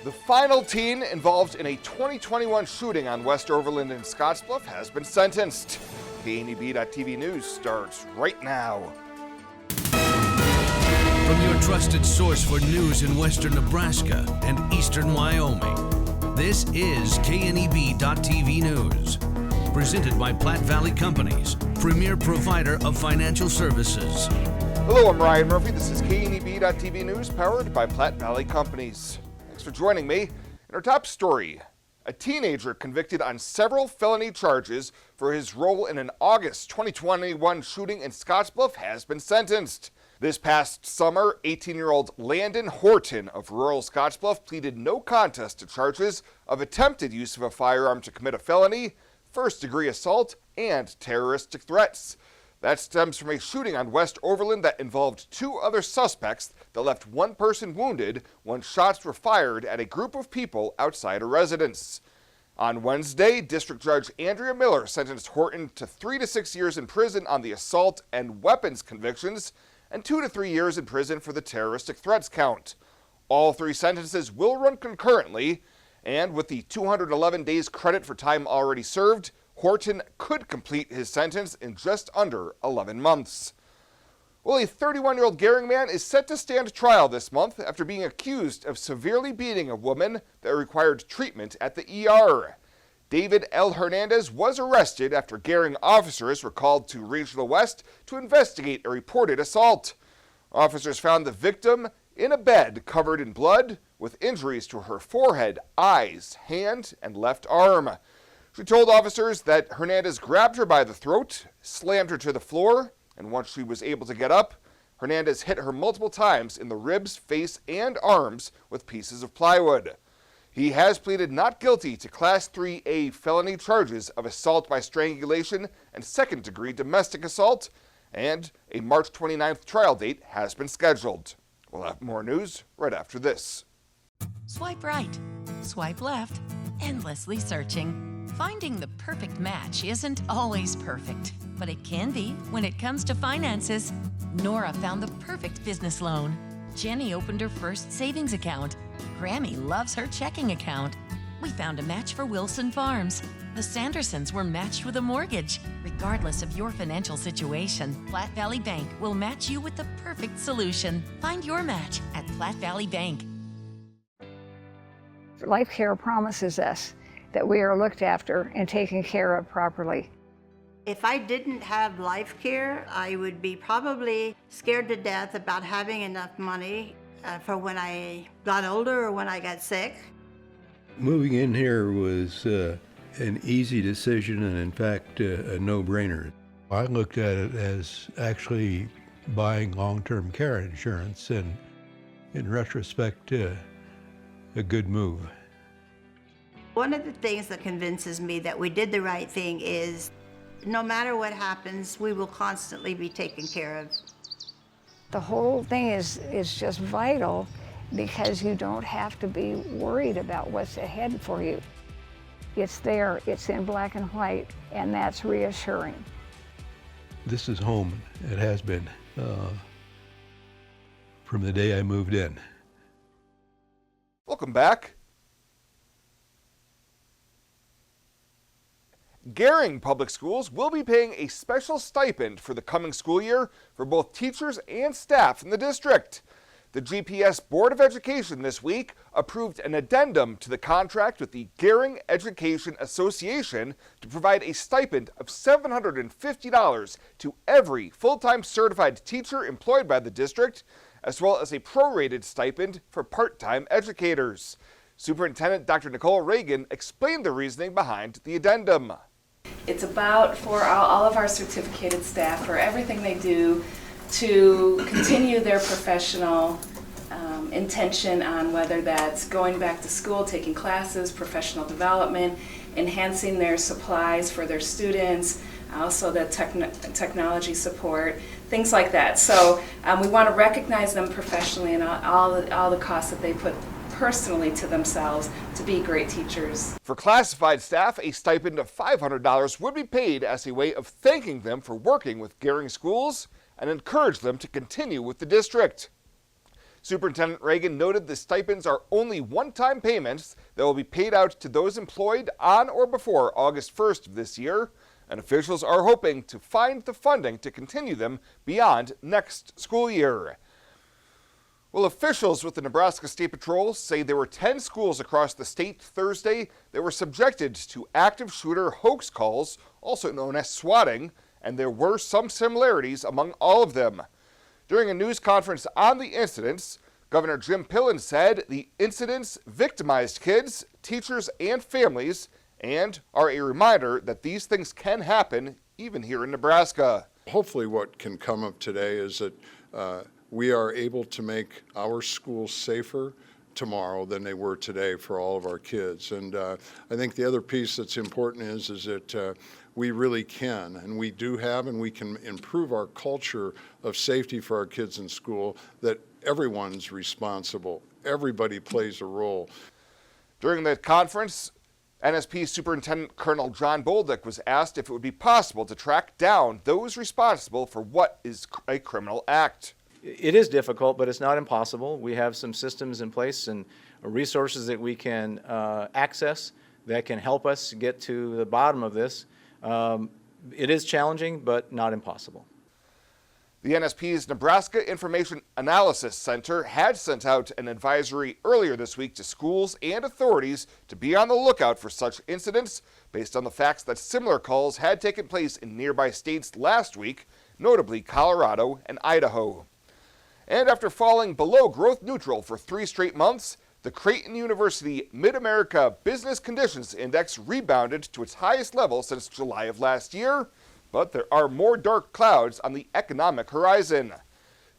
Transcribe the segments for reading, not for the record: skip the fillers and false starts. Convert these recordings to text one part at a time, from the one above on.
The final teen involved in a 2021 shooting on West Overland in Scottsbluff has been sentenced. KNEB.TV News starts right now. From your trusted source for news in western Nebraska and eastern Wyoming, this is KNEB.TV News. Presented by Platte Valley Companies, premier provider of financial services. Hello, I'm Ryan Murphy. This is KNEB.TV News, powered by Platte Valley Companies. Thanks for joining me. In our top story, a teenager convicted on several felony charges for his role in an August 2021 shooting in Scottsbluff has been sentenced. This past summer, 18-year-old Landon Horton of rural Scottsbluff pleaded no contest to charges of attempted use of a firearm to commit a felony, first-degree assault, and terroristic threats. That stems from a shooting on West Overland that involved two other suspects that left one person wounded when shots were fired at a group of people outside a residence. On Wednesday, District Judge Andrea Miller sentenced Horton to 3 to 6 years in prison on the assault and weapons convictions and 2 to 3 years in prison for the terroristic threats count. All three sentences will run concurrently, and with the 211 days credit for time already served, Horton could complete his sentence in just under 11 months. Well, a 31-year-old Gering man is set to stand trial this month after being accused of severely beating a woman that required treatment at the ER. David L. Hernandez was arrested after Gering officers were called to Regional West to investigate a reported assault. Officers found the victim in a bed covered in blood with injuries to her forehead, eyes, hand, and left arm. She told officers that Hernandez grabbed her by the throat, slammed her to the floor, and once she was able to get up, Hernandez hit her multiple times in the ribs, face, and arms with pieces of plywood. He has pleaded not guilty to Class 3A felony charges of assault by strangulation and second-degree domestic assault, and a March 29th trial date has been scheduled. We'll have more news right after this. Swipe right, swipe left, endlessly searching. Finding the perfect match isn't always perfect, but it can be when it comes to finances. Nora found the perfect business loan. Jenny opened her first savings account. Grammy loves her checking account. We found a match for Wilson Farms. The Sandersons were matched with a mortgage. Regardless of your financial situation, Platte Valley Bank will match you with the perfect solution. Find your match at Platte Valley Bank. Life Care promises us that we are looked after and taken care of properly. If I didn't have Life Care, I would be probably scared to death about having enough money for when I got older or when I got sick. Moving in here was an easy decision and in fact a no-brainer. I looked at it as actually buying long-term care insurance and in retrospect a good move. One of the things that convinces me that we did the right thing is no matter what happens, we will constantly be taken care of. The whole thing is just vital because you don't have to be worried about what's ahead for you. It's there, it's in black and white, and that's reassuring. This is home. It has been from the day I moved in. Welcome back. Gering Public Schools will be paying a special stipend for the coming school year for both teachers and staff in the district. The GPS Board of Education this week approved an addendum to the contract with the Gering Education Association to provide a stipend of $750 to every full-time certified teacher employed by the district, as well as a prorated stipend for part-time educators. Superintendent Dr. Nicole Reagan explained the reasoning behind the addendum. It's about for all of our certificated staff, for everything they do to continue their professional intention on whether that's going back to school, taking classes, professional development, enhancing their supplies for their students, also the technology support, things like that. So we want to recognize them professionally and all the costs that they put personally to themselves to be great teachers. For classified staff, a stipend of $500 would be paid as a way of thanking them for working with Gering schools and encourage them to continue with the district. Superintendent Reagan noted the stipends are only one-time payments that will be paid out to those employed on or before August 1st of this year, and officials are hoping to find the funding to continue them beyond next school year. Well, officials with the Nebraska State Patrol say there were 10 schools across the state Thursday that were subjected to active shooter hoax calls, also known as swatting, and there were some similarities among all of them. During a news conference on the incidents, Governor Jim Pillen said the incidents victimized kids, teachers, and families, and are a reminder that these things can happen even here in Nebraska. Hopefully what can come of today is that we are able to make our schools safer tomorrow than they were today for all of our kids. And I think the other piece that's important is that we really can, and we do have, and we can improve our culture of safety for our kids in school, that everyone's responsible. Everybody plays a role. During the conference, NSP Superintendent Colonel John Bolduc was asked if it would be possible to track down those responsible for what is a criminal act. It is difficult, but it's not impossible. We have some systems in place and resources that we can access that can help us get to the bottom of this. It is challenging, but not impossible. The NSP's Nebraska Information Analysis Center had sent out an advisory earlier this week to schools and authorities to be on the lookout for such incidents based on the facts that similar calls had taken place in nearby states last week, notably Colorado and Idaho. And after falling below growth neutral for 3 straight months, the Creighton University Mid-America Business Conditions Index rebounded to its highest level since July of last year, but there are more dark clouds on the economic horizon.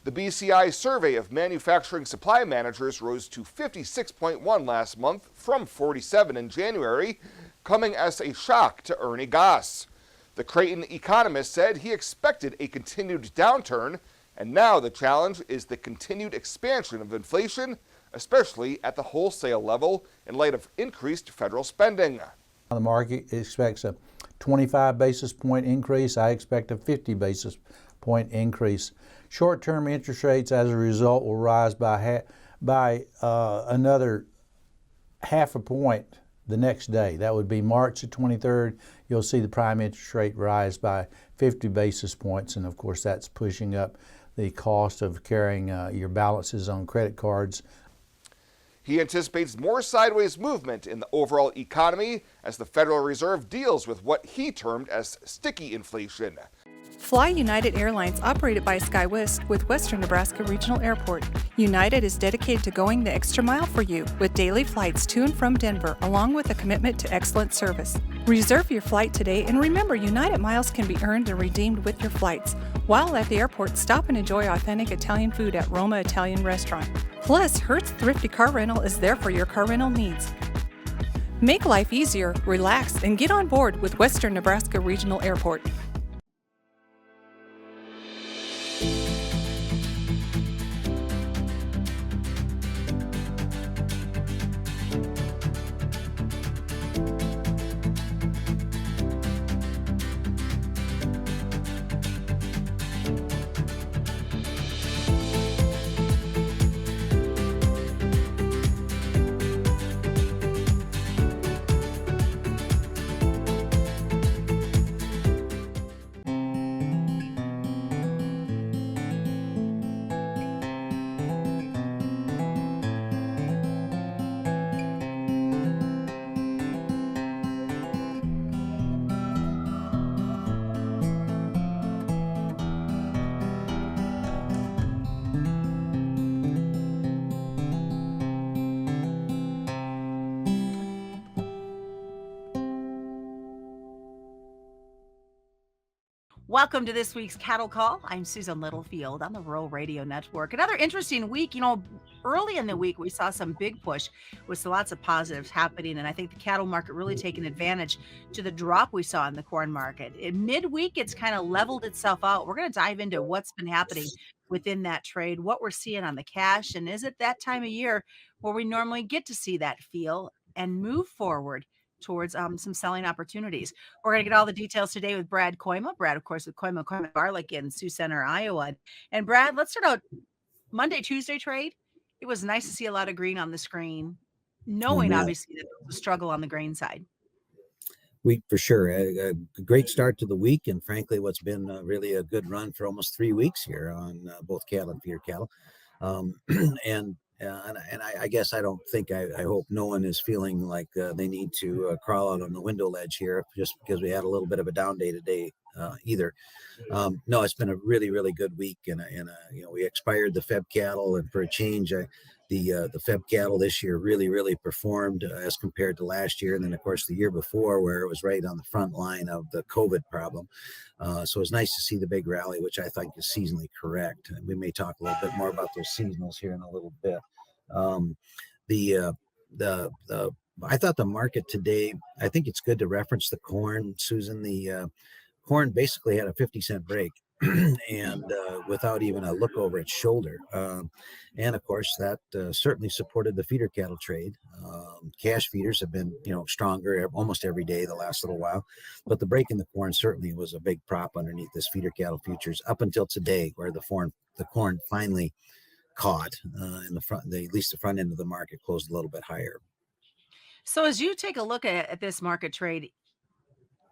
The BCI survey of manufacturing supply managers rose to 56.1 last month from 47 in January, coming as a shock to Ernie Goss. The Creighton economist said he expected a continued downturn, and now the challenge is the continued expansion of inflation, especially at the wholesale level in light of increased federal spending. The market expects a 25 basis point increase. I expect a 50 basis point increase. Short-term interest rates as a result will rise by another half a point the next day. That would be March the 23rd. You'll see the prime interest rate rise by 50 basis points, and of course that's pushing up the cost of carrying your balances on credit cards. He anticipates more sideways movement in the overall economy as the Federal Reserve deals with what he termed as sticky inflation. Fly United Airlines, operated by SkyWest with Western Nebraska Regional Airport. United is dedicated to going the extra mile for you with daily flights to and from Denver, along with a commitment to excellent service. Reserve your flight today, and remember, United miles can be earned and redeemed with your flights. While at the airport, stop and enjoy authentic Italian food at Roma Italian Restaurant. Plus, Hertz Thrifty Car Rental is there for your car rental needs. Make life easier, relax, and get on board with Western Nebraska Regional Airport. Welcome to this week's Cattle Call. I'm Susan Littlefield on the Rural Radio Network. Another interesting week. Early in the week, we saw some big push with lots of positives happening, and I think the cattle market really taking advantage to the drop we saw in the corn market. In midweek, it's kind of leveled itself out. We're going to dive into what's been happening within that trade, what we're seeing on the cash, and is it that time of year where we normally get to see that feel and move forward towards some selling opportunities. We're going to get all the details today with Brad Koima. Brad, of course, with Koima Garlic in Sioux Center, Iowa. And Brad, let's start out Monday, Tuesday trade. It was nice to see a lot of green on the screen, Oh, knowing yeah. obviously that it was a struggle on the grain side. We for sure a great start to the week, and frankly, what's been really a good run for almost 3 weeks here on both cattle and feeder cattle. Um, and I guess I don't think I hope no one is feeling like they need to crawl out on the window ledge here just because we had a little bit of a down day today either. No, it's been a really, really good week, and we expired the Feb cattle, and for a change, the Feb cattle this year really, really performed as compared to last year, and then of course the year before, where it was right on the front line of the COVID problem. So it's nice to see the big rally, which I think is seasonally correct. And we may talk a little bit more about those seasonals here in a little bit. Um, the uh, the I thought the market today. I think it's good to reference the corn, Susan. The corn basically had a 50-cent break and without even a look over its shoulder. And of course, that certainly supported the feeder cattle trade. Cash feeders have been, stronger almost every day the last little while, but the break in the corn certainly was a big prop underneath this feeder cattle futures up until today, where the corn finally caught in the front. At least the front end of the market closed a little bit higher. So as you take a look at this market trade,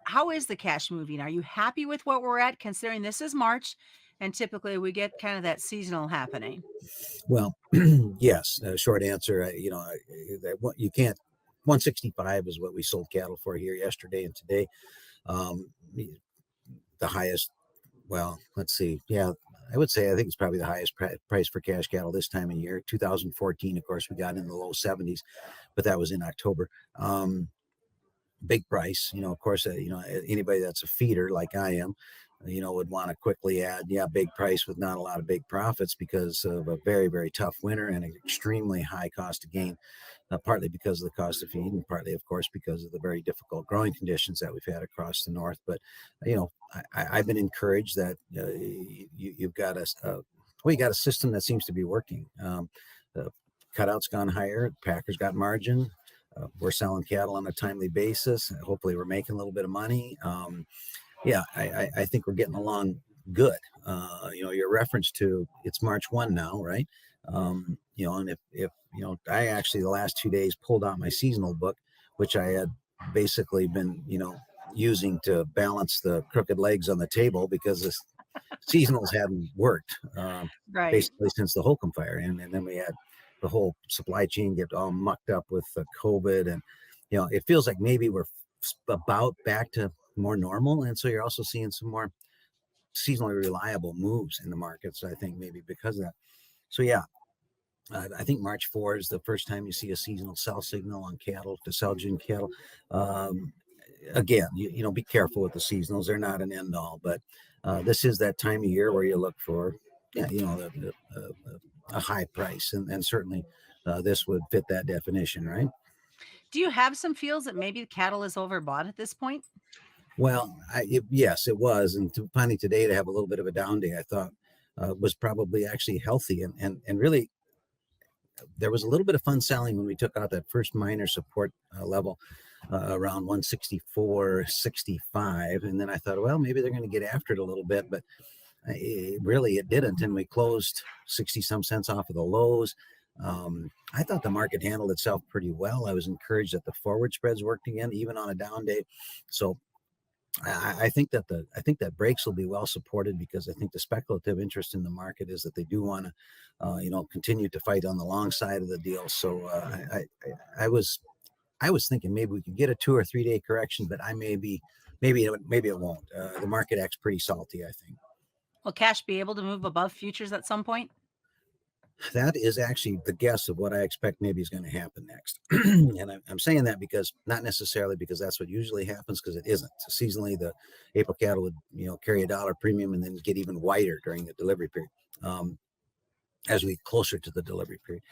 how is the cash moving? Are you happy with what we're at, considering this is March and typically we get kind of that seasonal happening? Well, yes. Short answer. You can't. 165 is what we sold cattle for here yesterday and today. The highest. Well, let's see. Yeah, I would say I think it's probably the highest price for cash cattle this time of year. 2014, of course, we got in the low 70s, but that was in October. Big price, of course, anybody that's a feeder like I am, would want to quickly add, big price with not a lot of big profits because of a very, very tough winter and an extremely high cost of gain, partly because of the cost of feed and partly, of course, because of the very difficult growing conditions that we've had across the north. But, I've been encouraged that you've got you got a system that seems to be working. The cutout's gone higher, Packers got margin. We're selling cattle on a timely basis. Hopefully we're making a little bit of money. I think we're getting along good. Your reference to it's March 1 now, right? And if I actually the last 2 days pulled out my seasonal book, which I had basically been, using to balance the crooked legs on the table because the seasonals hadn't worked Right. basically since the Holcomb fire. And then we had the whole supply chain get all mucked up with COVID. And, it feels like maybe we're about back to more normal. And so you're also seeing some more seasonally reliable moves in the markets, I think maybe because of that. So, I think March 4 is the first time you see a seasonal sell signal on cattle to sell June cattle. Again, be careful with the seasonals. They're not an end all, but this is that time of year where you look for, a high price. And certainly this would fit that definition, right? Do you have some feels that maybe cattle is overbought at this point? Well, yes, it was. And finally today to have a little bit of a down day, I thought was probably actually healthy. And really, there was a little bit of fun selling when we took out that first minor support level around 164.65. And then I thought, well, maybe they're going to get after it a little bit. But it didn't. And we closed 60 some cents off of the lows. I thought the market handled itself pretty well. I was encouraged that the forward spreads worked again, even on a down day. So I think that breaks will be well supported because I think the speculative interest in the market is that they do want to, continue to fight on the long side of the deal. So I was thinking maybe we could get a 2 or 3 day correction, but maybe it won't. The market acts pretty salty, I think. Will cash be able to move above futures at some point? That is actually the guess of what I expect maybe is going to happen next. And I'm saying that because not necessarily because that's what usually happens, because it isn't. So seasonally, the April cattle would, carry $1 premium and then get even wider during the delivery period as we get closer to the delivery period.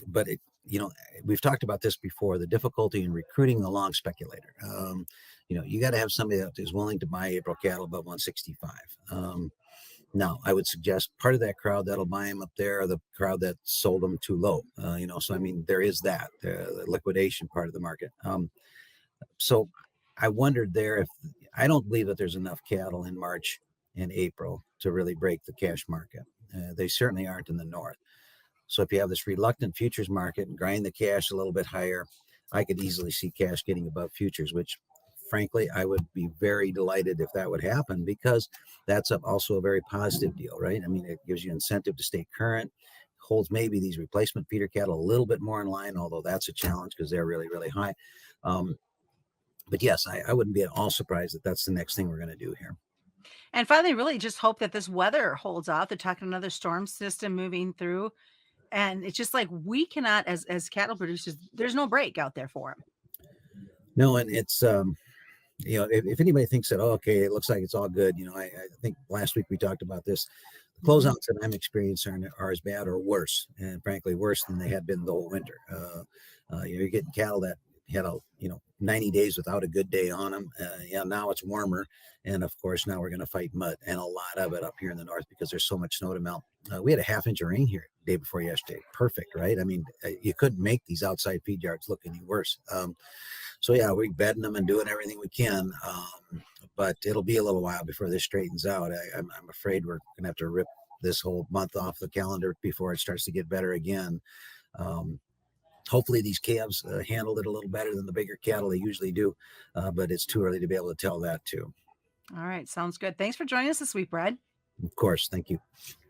But we've talked about this before, the difficulty in recruiting the long speculator. You got to have somebody that is willing to buy April cattle above 165. Now, I would suggest part of that crowd that'll buy them up there are the crowd that sold them too low. So I mean, there is that the liquidation part of the market. So I wondered there if I don't believe that there's enough cattle in March and April to really break the cash market. They certainly aren't in the north. So if you have this reluctant futures market and grind the cash a little bit higher, I could easily see cash getting above futures, which frankly, I would be very delighted if that would happen, because that's also a very positive deal, right? I mean, it gives you incentive to stay current, holds maybe these replacement feeder cattle a little bit more in line, although that's a challenge because they're really, really high. But yes, I wouldn't be at all surprised that that's the next thing we're going to do here. And finally, really just hope that this weather holds off. They're talking another storm system moving through. And it's just like we cannot, as cattle producers, there's no break out there for them. No, and it's, if anybody thinks that, oh, okay, it looks like it's all good, I think last week we talked about this. The closeouts that I'm experiencing are as bad or worse, and frankly, worse than they had been the whole winter. You're getting cattle that had 90 days without a good day on them. Now it's warmer. And of course, now we're going to fight mud, and a lot of it up here in the north because there's so much snow to melt. We had a half-inch of rain here the day before yesterday. Perfect, right? I mean, you couldn't make these outside feed yards look any worse. So yeah, we're bedding them and doing everything we can. But it'll be a little while before this straightens out. I'm afraid we're going to have to rip this whole month off the calendar before it starts to get better again. Hopefully these calves handled it a little better than the bigger cattle they usually do, but it's too early to be able to tell that too. All right, sounds good. Thanks for joining us this week, Brad. Of course, thank you.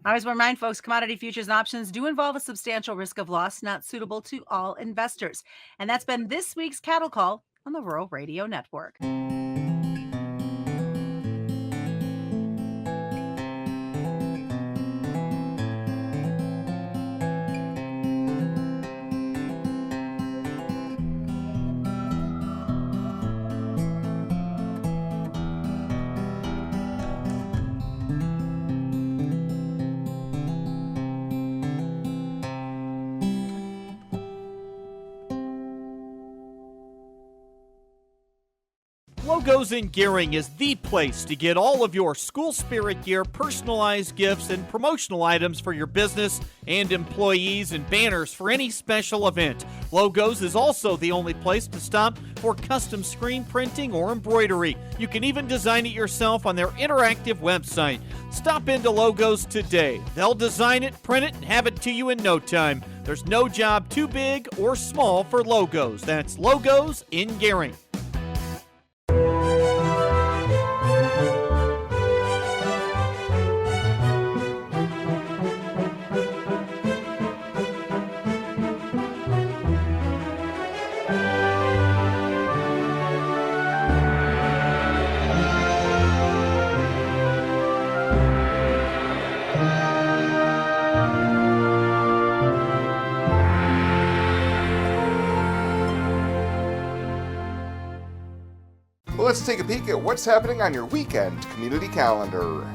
I always remind folks, commodity futures and options do involve a substantial risk of loss, not suitable to all investors. And that's been this week's Cattle Call on the Rural Radio Network. Logos in Gearing is the place to get all of your school spirit gear, personalized gifts, and promotional items for your business and employees, and banners for any special event. Logos is also the only place to stop for custom screen printing or embroidery. You can even design it yourself on their interactive website. Stop into Logos today. They'll design it, print it, and have it to you in no time. There's no job too big or small for Logos. That's Logos in Gearing. Let's take a peek at what's happening on your weekend community calendar.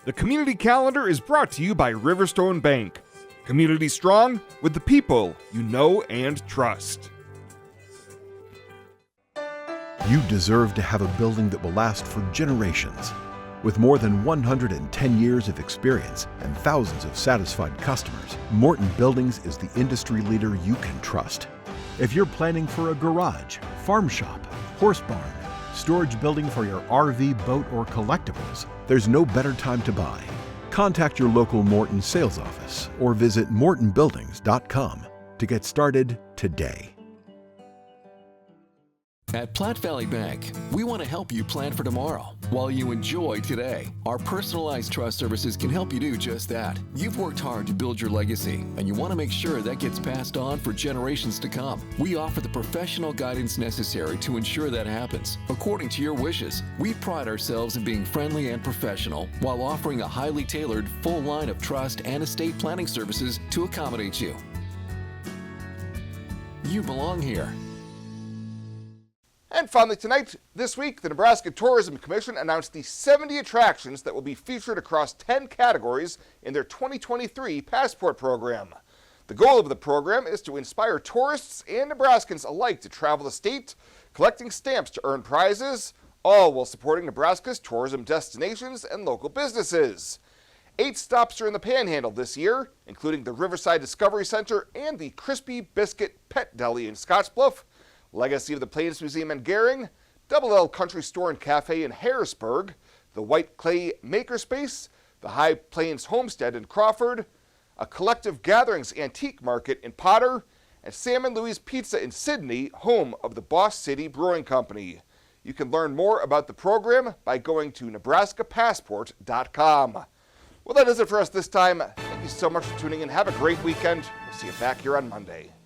The Community Calendar is brought to you by Riverstone Bank. Community strong with the people you know and trust. You deserve to have a building that will last for generations. With more than 110 years of experience and thousands of satisfied customers, Morton Buildings is the industry leader you can trust. If you're planning for a garage, farm shop, horse barn, storage building for your RV, boat, or collectibles, there's no better time to buy. Contact your local Morton sales office or visit mortonbuildings.com to get started today. At Platte Valley Bank, we want to help you plan for tomorrow while you enjoy today. Our personalized trust services can help you do just that. You've worked hard to build your legacy, and you want to make sure that gets passed on for generations to come. We offer the professional guidance necessary to ensure that happens, according to your wishes. We pride ourselves in being friendly and professional while offering a highly tailored full line of trust and estate planning services to accommodate you. You belong here. And finally tonight, this week, the Nebraska Tourism Commission announced the 70 attractions that will be featured across 10 categories in their 2023 Passport program. The goal of the program is to inspire tourists and Nebraskans alike to travel the state, collecting stamps to earn prizes, all while supporting Nebraska's tourism destinations and local businesses. 8 stops are in the Panhandle this year, including the Riverside Discovery Center and the Crispy Biscuit Pet Deli in Scottsbluff, Legacy of the Plains Museum in Gering, Double L Country Store and Cafe in Harrisburg, the White Clay Makerspace, the High Plains Homestead in Crawford, a Collective Gatherings Antique Market in Potter, and Sam and Louie's Pizza in Sydney, home of the Boss City Brewing Company. You can learn more about the program by going to nebraskapassport.com. Well, that is it for us this time. Thank you so much for tuning in. Have a great weekend. We'll see you back here on Monday.